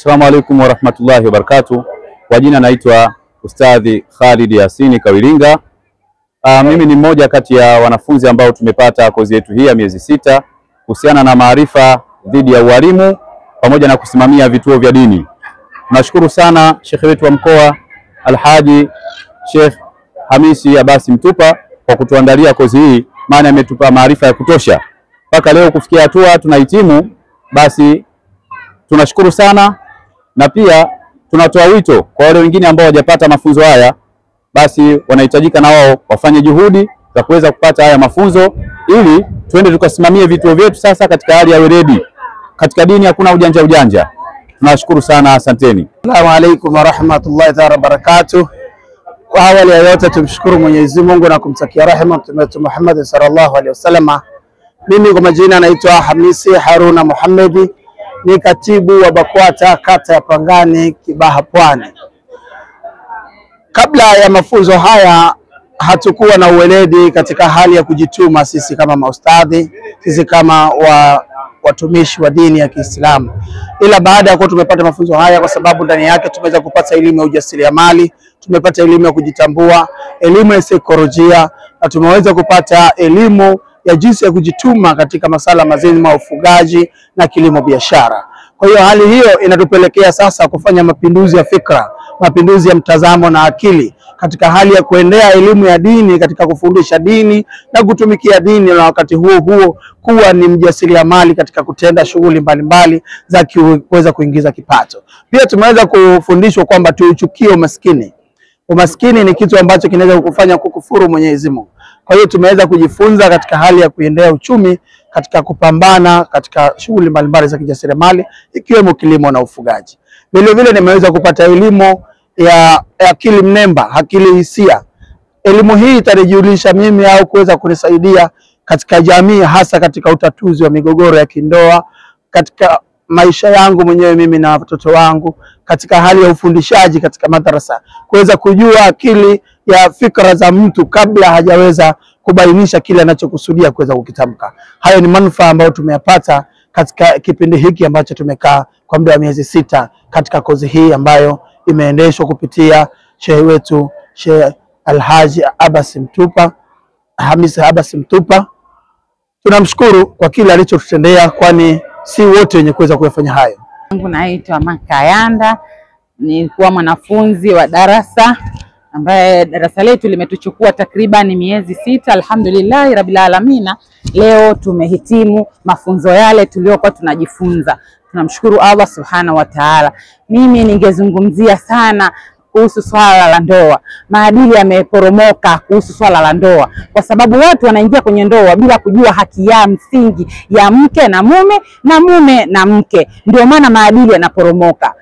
Assalamu alaikum warahmatullahi wabarakatuh. Kwa jina naitwa Ustadhi Khalid Yasini Kawilinga. Mimi ni mmoja kati ya wanafunzi ambao tumepata kozi yetu hii ya miezi 6 kuhusiana na maarifa dhidi ya ualimu pamoja na kusimamia vituo vya dini. Tunashukuru sana Sheikh wetu wa mkoa Alhaji Sheikh Hamisi Abasi Mtupa kwa kutuandalia kozi hii, maana ametupa maarifa ya kutosha mpaka leo kufikia hatua tunahitimu. Basi tunashukuru sana, na pia tunatoa wito kwa wale wengine ambao hawajapata mafunzo haya, basi wanahitajika na wao wafanye juhudi za kuweza kupata haya mafunzo ili tuende tukasimamie vituo vyetu sasa katika hali ya weledi. Katika dini hakuna ujanja. Tunashukuru sana, asanteni. Assalamu alaikum warahmatullahi wabarakatuh. Kwa awali ya yote tumshukuru Mwenyezi Mungu na kumtakia rehema Mtume wetu Muhammad sallallahu alaihi wasallam. Mimi kwa majina naitwa Hamisi Haruna Muhammadi, ni katibu wa BAKWATA kata ya Pangani, Kibaha, Pwani. Kabla ya mafunzo haya hatukuwa na uweledi katika hali ya kujituma sisi kama maustadhi, sisi kama watumishi wa dini ya Kiislamu. Ila baada ya kuwa tumepata mafunzo haya, kwa sababu ndani yake tumeweza kupata elimu ya ujasiriamali, tumepata elimu ya kujitambua, elimu ya saikolojia, na tumeweza kupata elimu ya jinsi ya kujituma katika masala mazima ya ufugaji na kilimo biashara. Kwa hiyo hali hiyo inatupelekea sasa kufanya mapinduzi ya fikra, mapinduzi ya mtazamo na akili katika hali ya kuendea elimu ya dini, katika kufundisha dini na kutumikia dini, na wakati huo kuwa ni mjasiriamali katika kutenda shughuli mbalimbali za kuweza kuingiza kipato. Pia tumeweza kufundishwa kwamba tuuchukie umaskini. Umaskini ni kitu ambacho kinaweza kukufanya kukufuru Mwenyezi Mungu. Kwa hiyo tumeweza kujifunza katika hali ya kuendea uchumi, katika kupambana katika shughuli mbalimbali za kijasiriamali ikiwemo kilimo na ufugaji. Vile vile nimeweza kupata elimu ya akili mnemba, akili hisia. Elimu hii itanijulisha mimi au kuweza kunisaidia katika jamii, hasa katika utatuzi wa migogoro ya kindoa, katika maisha yangu mwenyewe mimi na watoto wangu, katika hali ya ufundishaji katika madrasa, kuweza kujua akili ya fikra za mtu kabla hajaweza kubainisha kile anachokusudia kuweza kukitamka. Hayo ni manufaa ambayo tumeyapata katika kipindi hiki ambacho tumekaa kwa muda wa miezi 6 katika kozi hii ambayo imeendeshwa kupitia shehe wetu Sheikh Alhaji Abasi Mtupa, Hamisi Abasi Mtupa. Tunamshukuru kwa kile alichotutendea, kwani si wote wenye kuweza kuyafanya hayo. Naitwa Makayanda, nilikuwa mwanafunzi wa darasa ambaye darasa letu limetuchukua takriban miezi 6. Alhamdulillah rabbil alamin, leo tumehitimu mafunzo yale tuliokuwa tunajifunza. Tunamshukuru Allah subhanahu wa ta'ala. Mimi ningezungumzia sana kuhusu swala la ndoa. Maadili yameporomoka kuhusu swala la ndoa, kwa sababu watu wanaingia kwenye ndoa bila kujua haki ya msingi ya mke na mume na mume na mke. Ndio maana maadili yanaporomoka.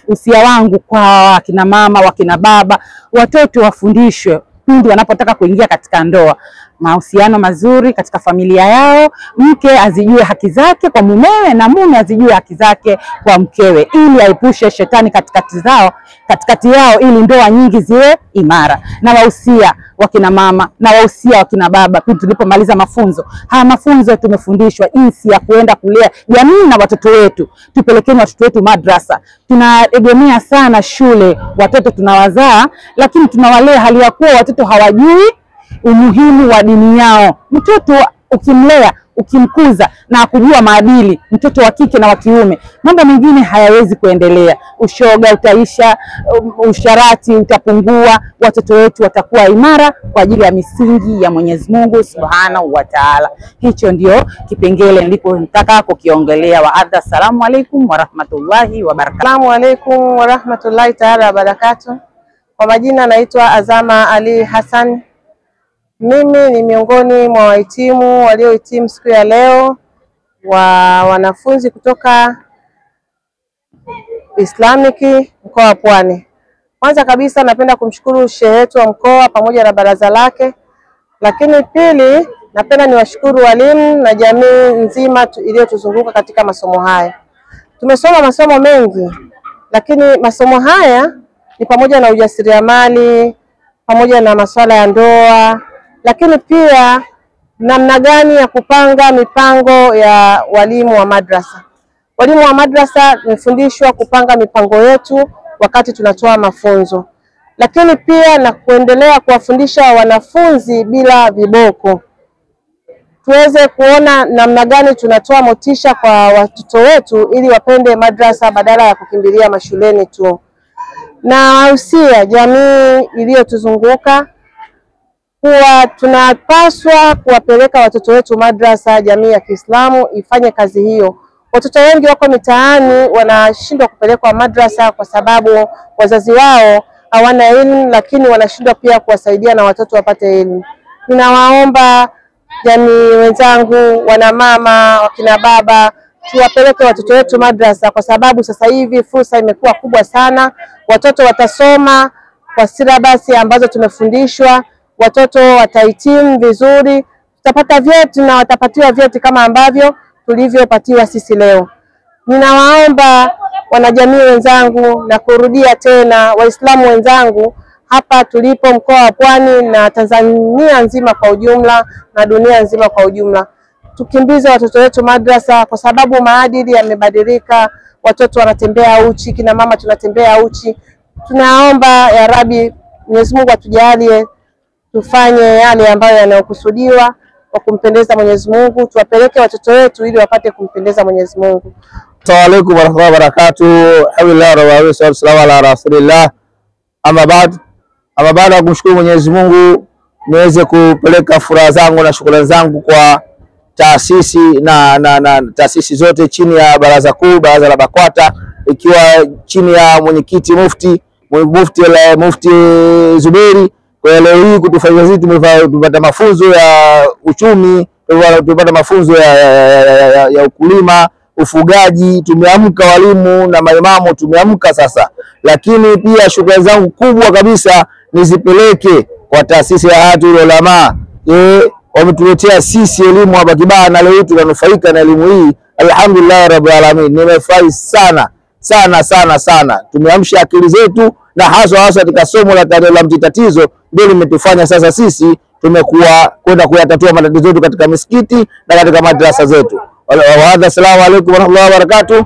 Usia wangu kwa wakina mama, wakina baba, watoto wafundishwe pindi wanapotaka kuingia katika ndoa, mahusiano mazuri katika familia yao, mke azijue haki zake kwa mumewe na mume azijue haki zake kwa mkewe, ili aepushe shetani katikati yao, ili ndoa nyingi ziwe imara. Na wahusia wakina mama na wahusia wakina baba, pindi tulipomaliza mafunzo mafunzo tumefundishwa jinsi ya kuenda kulea jamii na watoto wetu. Tupelekeni watoto wetu madrasa. Tunaegemea sana shule, watoto tunawazaa lakini tunawalea hali ya kuwa watoto hawajui umuhimu wa dini yao. Mtoto ukimlea, ukimkuza na kujua maadili, mtoto wa kike na wa kiume, mambo mengine hayawezi kuendelea. Ushoga utaisha, usharati utapungua, watoto wetu watakuwa imara kwa ajili ya misingi ya Mwenyezi Mungu Subhanahu wa Ta'ala. Hicho ndio kipengele nilipotaka kukiongelea. Wa assalamu alaikum warahmatullahi wabarakatuh. Assalamu alaikum warahmatullahi ta'ala wabarakatuh. Kwa majina naitwa Azama Ali Hassan. Mimi ni miongoni mwa wahitimu waliohitimu siku ya leo wa wanafunzi kutoka Islamiki mkoa wa Pwani. Kwanza kabisa napenda kumshukuru shehe wetu wa mkoa pamoja na baraza lake, lakini pili napenda niwashukuru walimu na jamii nzima iliyotuzunguka katika masomo haya. Tumesoma masomo mengi, lakini masomo haya ni pamoja na ujasiriamali, pamoja na masuala ya ndoa, lakini pia namna gani ya kupanga mipango ya walimu wa madrasa. Walimu wa madrasa tumefundishwa kupanga mipango yetu wakati tunatoa mafunzo, lakini pia na kuendelea kuwafundisha wanafunzi bila viboko, tuweze kuona namna gani tunatoa motisha kwa watoto wetu ili wapende madrasa badala ya kukimbilia mashuleni tu. Na wahusia jamii iliyotuzunguka kuwa tunapaswa kuwapeleka watoto wetu madrasa. Jamii ya Kiislamu ifanye kazi hiyo. Watoto wengi wako mitaani wanashindwa kupelekwa madrasa kwa sababu wazazi wao hawana elimu, lakini wanashindwa pia kuwasaidia na watoto wapate elimu. Ninawaomba jamii wenzangu, wana mama, wakina baba, tuwapeleke watoto wetu madrasa kwa sababu sasa hivi fursa imekuwa kubwa sana. Watoto watasoma kwa silabasi ambazo tumefundishwa, watoto watahitimu vizuri, tutapata vyeti na watapatiwa vyeti kama ambavyo tulivyopatiwa sisi leo. Ninawaomba wanajamii wenzangu na kurudia tena Waislamu wenzangu hapa tulipo mkoa wa Pwani na Tanzania nzima kwa ujumla na dunia nzima kwa ujumla, tukimbize watoto wetu madrasa kwa sababu maadili yamebadilika. Watoto wanatembea uchi, kina mama tunatembea uchi. Tunaomba ya Rabbi Mwenyezi Mungu atujalie tufanye yale ambayo yanayokusudiwa kwa kumpendeza Mwenyezi Mungu, tuwapeleke watoto wetu ili wapate kumpendeza Mwenyezi Mungu. Assalamu alaykum warahmatullahi wabarakatuh. Alhamdulillah wa sallallahu ala rasulillah. Ama baada ya kumshukuru Mwenyezi Mungu, niweze kupeleka furaha zangu na shukrani zangu kwa taasisi na taasisi zote chini ya baraza kuu, baraza la BAKWATA, ikiwa chini ya mwenyekiti Mufti Zuberi. Kwa leo hii kutufanya sisi tumepata mafunzo ya uchumi, tumepata mafunzo ya ukulima, ufugaji, tumeamka walimu na maimamu tumeamka sasa. Lakini pia shukrani zangu kubwa kabisa nizipeleke kwa taasisi ya Hayatul Ulama. Wametuletea sisi elimu hapa Kibaha na leo tunanufaika na elimu hii. Alhamdulillah rabbil alamin. Nimefurahi sana. Tumeamsha akili zetu na hasa katika somo la mtitatizo ndio limetufanya sasa sisi tumekuwa kwenda kuyatatua matatizo yetu katika misikiti na katika madrasa zetu. Assalamu alaykum warahmatullahi wabarakatuh.